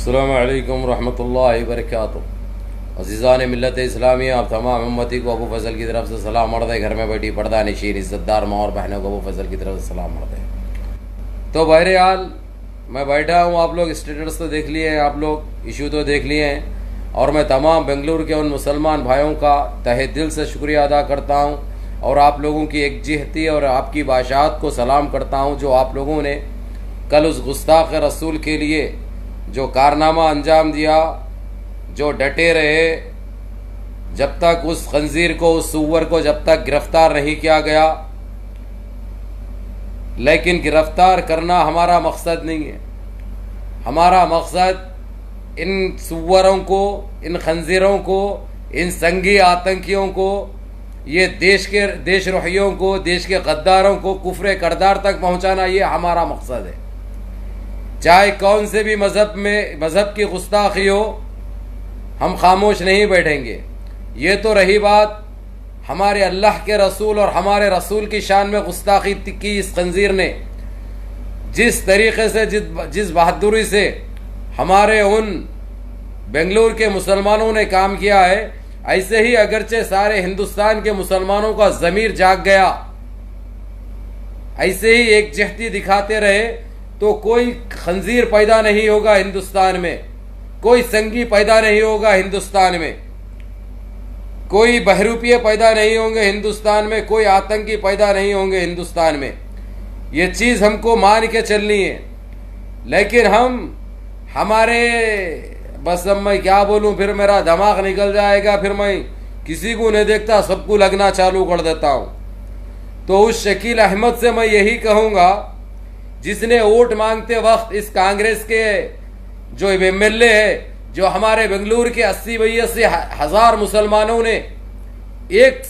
अस्सलामु अलैकुम रहमतुल्लाहि वबरकातुहू। अज़ीज़ान मिल्लत इस्लामी, आप तमाम उम्मती को अबू फजल की तरफ से सलाम अर्ज़ है। घर में बैठी पर्दा नशीन इज़्ज़तदार माँ और बहनों को अबू फजल की तरफ से सलाम अर्ज़ है। तो बहरहाल मैं बैठा हूँ, आप लोग स्टेटस तो देख लिए हैं, आप लोग इशू तो देख लिए हैं, और मैं तमाम बेंगलुरु के उन मुसलमान भाइयों का तहे दिल से शुक्रिया अदा करता हूँ और आप लोगों की एकजिहती और आपकी बाशात को सलाम करता हूँ जो आप लोगों ने कल उस गुस्ताख रसूल के लिए जो कारनामा अंजाम दिया, जो डटे रहे जब तक उस खंजीर को, उस सुअर को जब तक गिरफ्तार नहीं किया गया। लेकिन गिरफ्तार करना हमारा मकसद नहीं है। हमारा मकसद इन सुअरों को, इन खंजीरों को, इन संगी आतंकियों को, ये देशद्रोहियों को, देश के गद्दारों को कुफ्र करदार तक पहुंचाना, ये हमारा मकसद है। चाहे कौन से भी मज़हब की गुस्ताखी हो, हम खामोश नहीं बैठेंगे। ये तो रही बात हमारे अल्लाह के रसूल और हमारे रसूल की शान में गुस्ताखी की इस खंजीर ने जिस तरीक़े से, जिस बहादुरी से हमारे उन बेंगलुरु के मुसलमानों ने काम किया है, ऐसे ही अगरचे सारे हिंदुस्तान के मुसलमानों का ज़मीर जाग गया, ऐसे ही एकजुहती दिखाते रहे तो कोई खंजीर पैदा नहीं होगा हिंदुस्तान में, कोई संगी पैदा नहीं होगा हिंदुस्तान में, कोई बहरूपिये पैदा नहीं होंगे हिंदुस्तान में, कोई आतंकी पैदा नहीं होंगे हिंदुस्तान में। ये चीज़ हमको मान के चलनी है। लेकिन हमारे बस अब मैं क्या बोलूँ, फिर मेरा दिमाग निकल जाएगा, फिर मैं किसी को नहीं देखता, सबको लगना चालू कर देता हूँ। तो उस शकील अहमद से मैं यही कहूँगा जिसने वोट मांगते वक्त इस कांग्रेस के जो एमएलए है, जो हमारे बेंगलुरु के 80-82 हज़ार मुसलमानों ने एक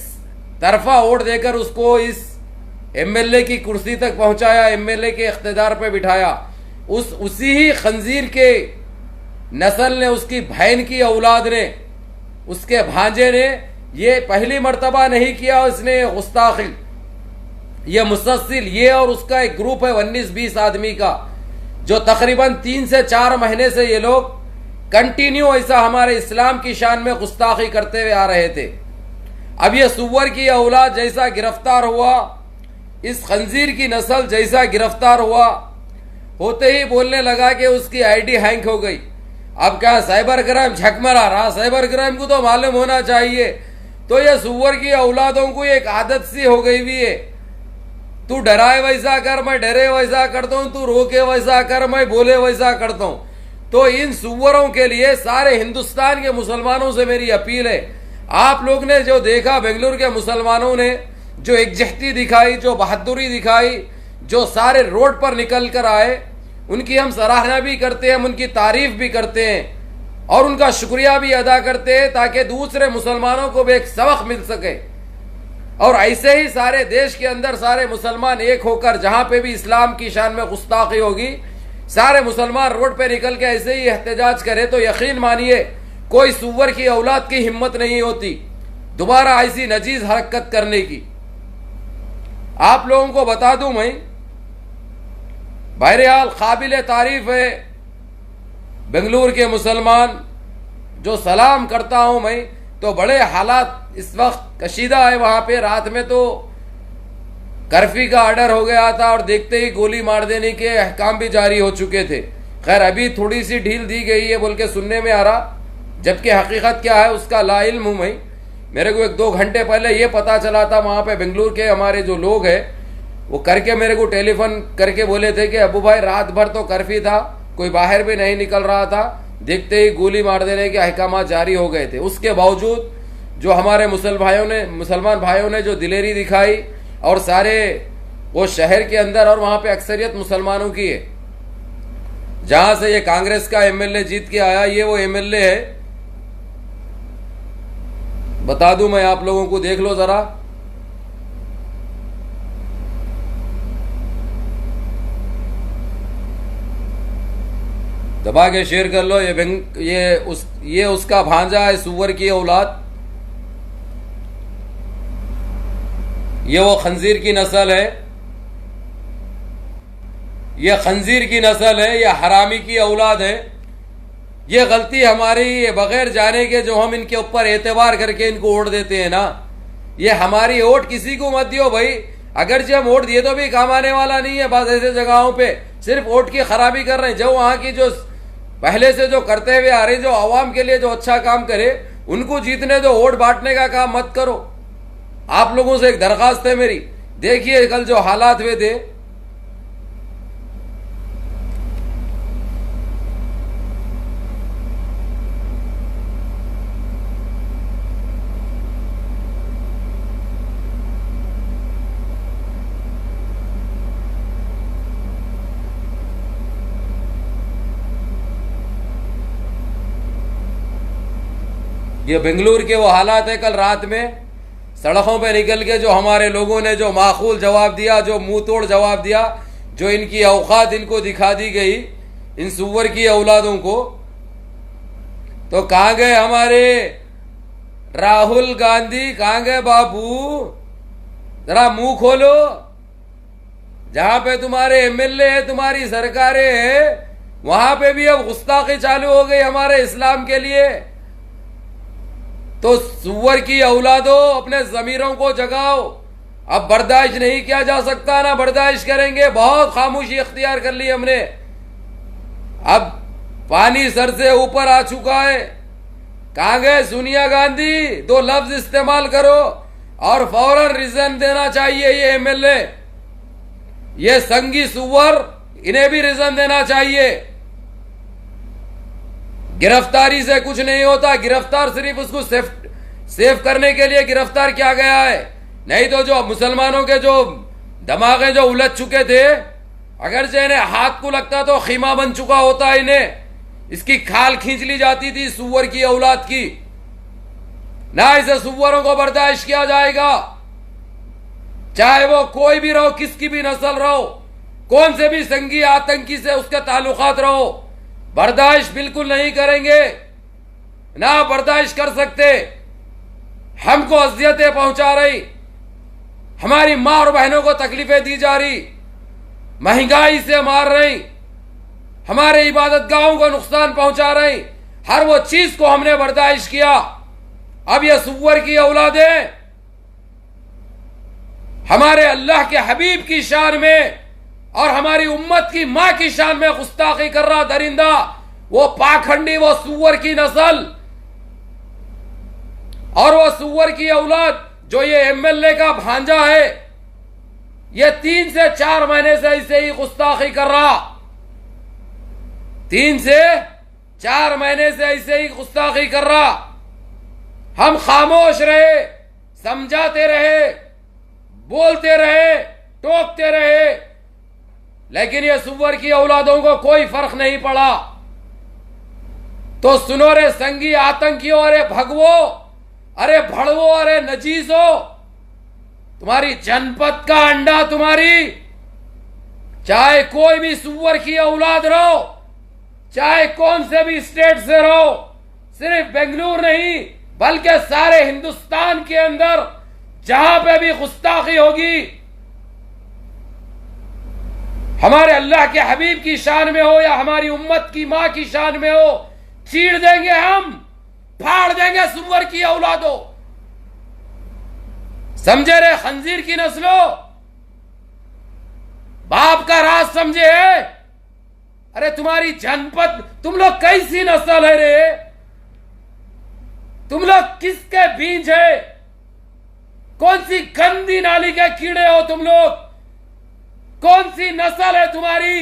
तरफा वोट देकर उसको इस एमएलए की कुर्सी तक पहुंचाया, एमएलए के इख्तिदार पे बिठाया, उसी ही खंजीर के नस्ल ने, उसकी बहन की औलाद ने, उसके भांजे ने ये पहली मर्तबा नहीं किया। उसने गुस्ताखी, ये मुसलसिल, ये और उसका एक ग्रुप है 19-20 आदमी का, जो तकरीबन 3 से 4 महीने से ये लोग कंटिन्यू ऐसा हमारे इस्लाम की शान में गुस्ताखी करते हुए आ रहे थे। अब ये सुअर की औलाद जैसा गिरफ्तार हुआ, इस खंजीर की नस्ल जैसा गिरफ्तार हुआ, होते ही बोलने लगा कि उसकी आईडी हैंक हो गई। अब क्या साइबर क्राइम झकमरा रहा, साइबर क्राइम को तो मालूम होना चाहिए। तो ये सुअर की औलादों को एक आदत सी हो गई हुई है, तू डराए वैसा कर, मैं डरे वैसा करता हूं, तू रोके वैसा कर, मैं बोले वैसा करता हूं। तो इन सुअरों के लिए सारे हिंदुस्तान के मुसलमानों से मेरी अपील है, आप लोग ने जो देखा, बेंगलुरु के मुसलमानों ने जो एकजुहती दिखाई, जो बहादुरी दिखाई, जो सारे रोड पर निकल कर आए, उनकी हम सराहना भी करते हैं, उनकी तारीफ भी करते हैं और उनका शुक्रिया भी अदा करते हैं, ताकि दूसरे मुसलमानों को भी एक सबक मिल सके। और ऐसे ही सारे देश के अंदर सारे मुसलमान एक होकर, जहां पे भी इस्लाम की शान में गुस्ताखी होगी, सारे मुसलमान रोड पे निकल के ऐसे ही एहतजाज करे, तो यकीन मानिए कोई सुअर की औलाद की हिम्मत नहीं होती दोबारा ऐसी नजीज हरकत करने की। आप लोगों को बता दूं, मैं बहरहाल काबिल तारीफ है बेंगलुरु के मुसलमान, जो सलाम करता हूं मैं, तो बड़े हालात इस वक्त कशीदा है वहां पे। रात में तो कर्फ्यू का ऑर्डर हो गया था और देखते ही गोली मार देने के अहकाम भी जारी हो चुके थे। खैर अभी थोड़ी सी ढील दी गई है बोल के सुनने में आ रहा, जबकि हकीकत क्या है उसका ला इल्म हूं मैं। मेरे को 1-2 घंटे पहले ये पता चला था, वहां पे बेंगलुरु के हमारे जो लोग हैं वो करके मेरे को टेलीफोन करके बोले थे कि अबू भाई रात भर तो कर्फ्यू था, कोई बाहर भी नहीं निकल रहा था, देखते ही गोली मार देने के अहकाम जारी हो गए थे। उसके बावजूद जो हमारे मुसलमान भाइयों ने जो दिलेरी दिखाई, और सारे वो शहर के अंदर, और वहां पे अक्सरियत मुसलमानों की है, जहां से ये कांग्रेस का एमएलए जीत के आया, ये वो एमएलए है। बता दूं मैं आप लोगों को, देख लो जरा, दबा के शेयर कर लो। ये उसका भांजा है, सुअर की औलाद, ये वो खंजीर की नस्ल है, ये खंजीर की नस्ल है, ये हरामी की औलाद है। ये गलती हमारी, बगैर जाने के जो हम इनके ऊपर एतबार करके इनको वोट देते हैं ना, ये हमारी वोट किसी को मत दियो भाई। अगर जो हम वोट दिए तो भी काम आने वाला नहीं है। बस ऐसे जगहों पे सिर्फ वोट की खराबी कर रहे हैं। जो वहां की जो पहले से जो करते हुए आ रहे, जो आवाम के लिए जो अच्छा काम करे, उनको जीतने दो। वोट बांटने का काम मत करो। आप लोगों से एक दरखास्त है मेरी, देखिए कल जो हालात हुए थे, ये बेंगलुरु के वो हालात है। कल रात में सड़कों पे निकल के जो हमारे लोगों ने जो माकूल जवाब दिया, जो मुंह तोड़ जवाब दिया, जो इनकी औकात इनको दिखा दी गई, इन सुअर की औलादों को। तो कहां गए हमारे राहुल गांधी, कहां गए बाबू? जरा मुंह खोलो। जहां पे तुम्हारे एमएलए है, तुम्हारी सरकारें है, वहां पे भी अब गुस्ताखी चालू हो गई हमारे इस्लाम के लिए। तो सुअर की औलादो, अपने जमीरों को जगाओ। अब बर्दाश्त नहीं किया जा सकता, ना बर्दाश्त करेंगे। बहुत खामोशी इख्तियार कर ली हमने। अब पानी सर से ऊपर आ चुका है। कहां गए सोनिया गांधी? दो लफ्ज इस्तेमाल करो और फौरन रिजाइन देना चाहिए ये एमएलए, ये संगी सुअर, इन्हें भी रिजाइन देना चाहिए। गिरफ्तारी से कुछ नहीं होता। गिरफ्तार सिर्फ उसको सेफ करने के लिए गिरफ्तार किया गया है। नहीं तो जो मुसलमानों के जो दिमागे जो उलझ चुके थे, अगर से इन्हें हाथ को लगता तो खीमा बन चुका होता इन्हें। इसकी खाल खींच ली जाती थी सुअर की औलाद की। ना इसे सुअरों को बर्दाश्त किया जाएगा, चाहे वो कोई भी रहो, किसकी भी नस्ल रहो, कौन से भी संगी आतंकी से उसके ताल्लुकात रहो, बर्दाश्त बिल्कुल नहीं करेंगे, ना बर्दाश्त कर सकते। हमको अजियतें पहुंचा रही, हमारी मां और बहनों को तकलीफें दी जा रही, महंगाई से मार रही, हमारे इबादत गाहों को नुकसान पहुंचा रही। हर वो चीज को हमने बर्दाश्त किया। अब ये सुअर की औलादें हमारे अल्लाह के हबीब की शान में और हमारी उम्मत की मां की शान में गुस्ताखी कर रहा दरिंदा, वो पाखंडी, वो सुअर की नस्ल और वो सुअर की औलाद जो ये एमएलए का भांजा है, ये 3 से 4 महीने से ऐसे ही गुस्ताखी कर रहा। 3 से 4 महीने से ऐसे ही गुस्ताखी कर रहा। हम खामोश रहे, समझाते रहे, बोलते रहे, टोकते रहे, लेकिन ये सुअर की औलादों को कोई फर्क नहीं पड़ा। तो सुनो रे संगी आतंकियों, अरे भगवो, अरे भड़वो, अरे नजीसो, तुम्हारी जनपद का अंडा तुम्हारी, चाहे कोई भी सुअर की औलाद रहो, चाहे कौन से भी स्टेट से रहो, सिर्फ बेंगलुरु नहीं बल्कि सारे हिंदुस्तान के अंदर जहां पे भी गुस्ताखी होगी, हमारे अल्लाह के हबीब की शान में हो या हमारी उम्मत की मां की शान में हो, चीर देंगे हम, फाड़ देंगे सुअर की औलादों। समझे रे खंजीर की नस्लों, बाप का राज समझे है? अरे तुम्हारी जनपद, तुम लोग कैसी नस्ल है रे? तुम लोग किसके बीज है? कौन सी गंदी नाली के कीड़े हो तुम लोग? कौन सी नस्ल है तुम्हारी?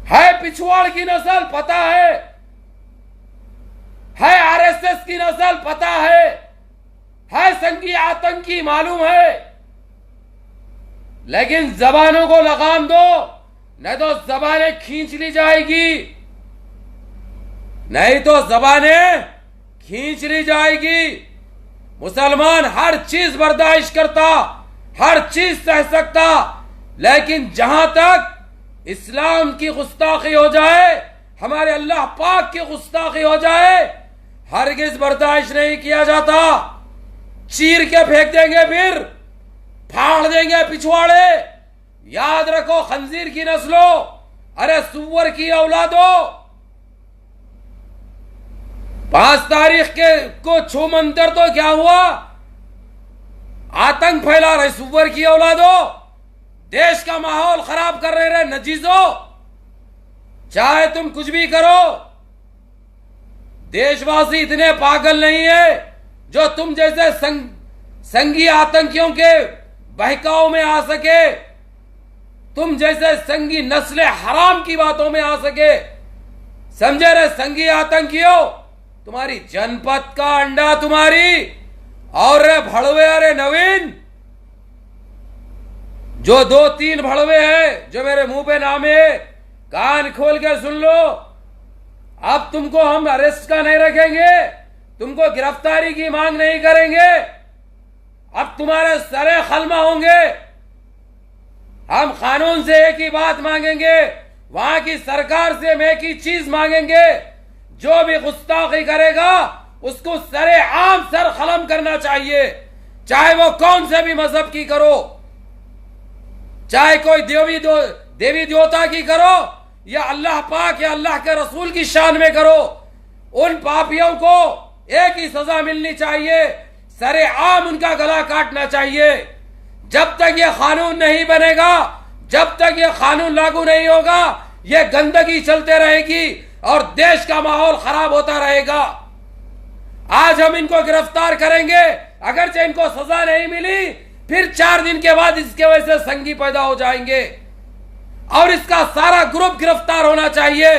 है पिछवाड़ की नस्ल, पता है आरएसएस की नस्ल, पता है संगी आतंकी, मालूम है। लेकिन जबानों को लगाम दो, नहीं तो जबानें खींच ली जाएगी, नहीं तो जबानें खींच ली जाएगी। मुसलमान हर चीज बर्दाश्त करता, हर चीज सह सकता, लेकिन जहां तक इस्लाम की गुस्ताखी हो जाए, हमारे अल्लाह पाक की गुस्ताखी हो जाए, हरगिज बर्दाश्त नहीं किया जाता। चीर के फेंक देंगे, फिर फाड़ देंगे पिछवाड़े। याद रखो खंजीर की नस्लों, अरे सुअर की औलादो, 5 तारीख के को छूमंतर तो क्या हुआ? आतंक फैला रहे सुअर की औलादो, देश का माहौल खराब कर रहे नजीजो। चाहे तुम कुछ भी करो, देशवासी इतने पागल नहीं है जो तुम जैसे संघी आतंकियों के बहकाव में आ सके, तुम जैसे संघी नस्ले हराम की बातों में आ सके। समझे रे संघी आतंकियों, तुम्हारी जनपद का अंडा तुम्हारी। और रे भड़वे, अरे नवीन, जो 2-3 भड़वे हैं जो मेरे मुंह पे नाम है, कान खोल के सुन लो। अब तुमको हम अरेस्ट का नहीं रखेंगे, तुमको गिरफ्तारी की मांग नहीं करेंगे। अब तुम्हारे सरे खलमा होंगे। हम कानून से एक ही बात मांगेंगे, वहां की सरकार से हम एक ही चीज मांगेंगे, जो भी गुस्ताखी करेगा उसको सरे आम सर खलम करना चाहिए, चाहे वो कौन से भी मजहब की करो, चाहे कोई देवी देवता की करो या अल्लाह पाक या अल्लाह के रसूल की शान में करो। उन पापियों को एक ही सजा मिलनी चाहिए, सरे आम उनका गला काटना चाहिए। जब तक ये कानून नहीं बनेगा, जब तक ये कानून लागू नहीं होगा, ये गंदगी चलते रहेगी और देश का माहौल खराब होता रहेगा। आज हम इनको गिरफ्तार करेंगे, अगरचे इनको सजा नहीं मिली, फिर 4 दिन के बाद इसके वजह से संगी पैदा हो जाएंगे और इसका सारा ग्रुप गिरफ्तार होना चाहिए।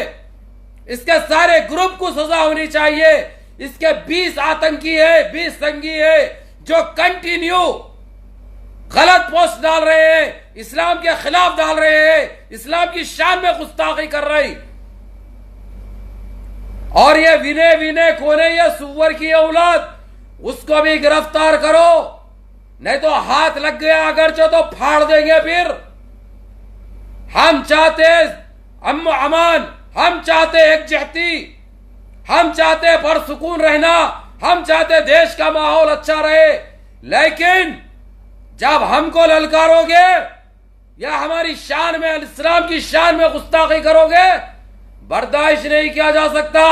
इसके सारे ग्रुप को सजा होनी चाहिए। इसके 20 आतंकी है, 20 संगी है जो कंटिन्यू गलत पोस्ट डाल रहे हैं, इस्लाम के खिलाफ डाल रहे हैं, इस्लाम की शान में गुस्ताखी कर रही। और ये विनय विनय कोने, ये सुअर की औलाद, उसको भी गिरफ्तार करो, नहीं तो हाथ लग गया अगरचे तो फाड़ देंगे। फिर हम चाहते अमान, हम चाहते एकजहती, हम चाहते परसुकून रहना, हम चाहते देश का माहौल अच्छा रहे। लेकिन जब हमको ललकारोगे या हमारी शान में, इस्लाम की शान में गुस्ताखी करोगे, बर्दाश्त नहीं किया जा सकता।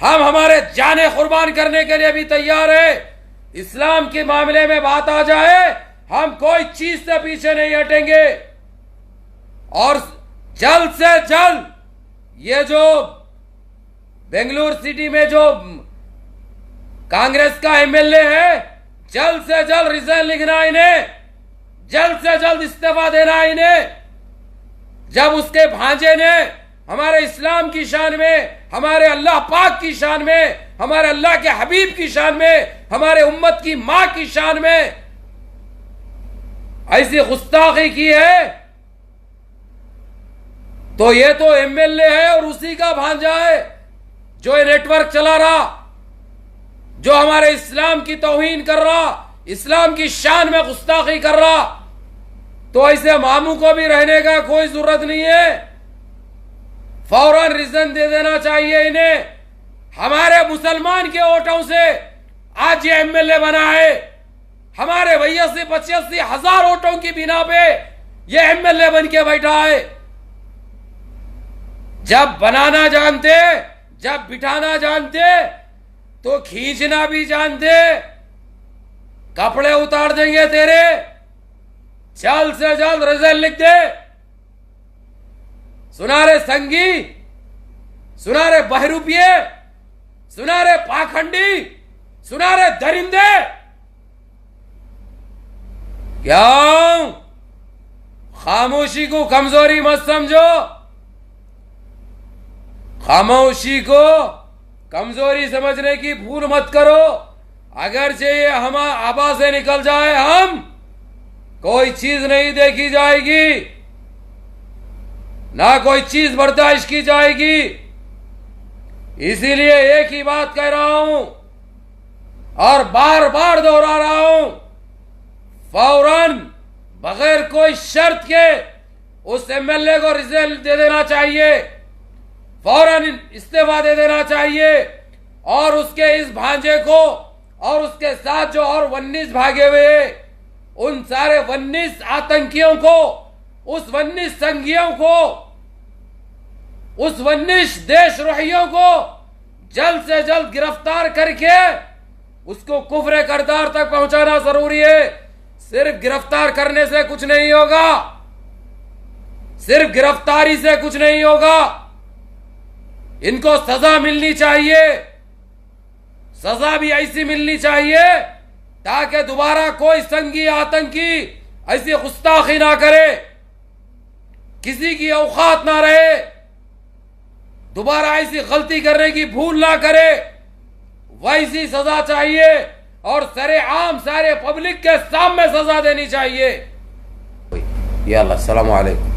हम हमारे जाने कुर्बान करने के लिए भी तैयार है। इस्लाम के मामले में बात आ जाए, हम कोई चीज से पीछे नहीं हटेंगे। और जल्द से जल्द ये जो बेंगलुरु सिटी में जो कांग्रेस का एमएलए है, जल्द से जल्द रिजाइन लिखना इन्हें, जल्द से जल्द इस्तीफा देना इन्हें। जब उसके भांजे ने हमारे इस्लाम की शान में, हमारे अल्लाह पाक की शान में, हमारे अल्लाह के हबीब की शान में, हमारे उम्मत की मां की शान में ऐसी गुस्ताखी की है, तो ये तो एमएलए है और उसी का भांजा है जो ये नेटवर्क चला रहा, जो हमारे इस्लाम की तौहीन कर रहा, इस्लाम की शान में गुस्ताखी कर रहा। तो ऐसे मामू को भी रहने का कोई जरूरत नहीं है, फौरन रिजाइन दे देना चाहिए इन्हें। हमारे मुसलमान के वोटों से आज ये एमएलए बना है, हमारे 82-85 हजार वोटों की बिना पे ये एमएलए बन के बैठा है। जब बनाना जानते, जब बिठाना जानते, तो खींचना भी जानते। कपड़े उतार देंगे तेरे, जल्द से जल्द रिजाइन लिख दे। सुना रे संगी, सुना रे बहरूपिये, सुना रे पाखंडी, सुना रे दरिंदे। क्यों खामोशी को कमजोरी मत समझो, खामोशी को कमजोरी समझने की भूल मत करो। अगर ये हम आबा से निकल जाए, हम कोई चीज नहीं देखी जाएगी, ना कोई चीज बर्दाश्त की जाएगी। इसीलिए एक ही बात कह रहा हूं और बार बार दोहरा रहा हूं, फौरन बगैर कोई शर्त के उस एमएलए को रिजाइन दे देना चाहिए, फौरन इस्तीफा दे देना चाहिए। और उसके इस भांजे को और उसके साथ जो और 19 भागे हुए, उन सारे 19 आतंकियों को, उस 19 संघियों को, उस 19 देशद्रोहियों को जल्द से जल्द गिरफ्तार करके उसको कुफ्र करदार तक पहुंचाना जरूरी है। सिर्फ गिरफ्तार करने से कुछ नहीं होगा, सिर्फ गिरफ्तारी से कुछ नहीं होगा। इनको सजा मिलनी चाहिए, सजा भी ऐसी मिलनी चाहिए ताकि दोबारा कोई संगी आतंकी ऐसी गुस्ताखी ना करे, किसी की औकात ना रहे, दोबारा ऐसी गलती करने की भूल ना करे। वैसी सजा चाहिए और सरेआम सारे पब्लिक के सामने सजा देनी चाहिए। या अल्लाह, अस्सलाम वालेकुम।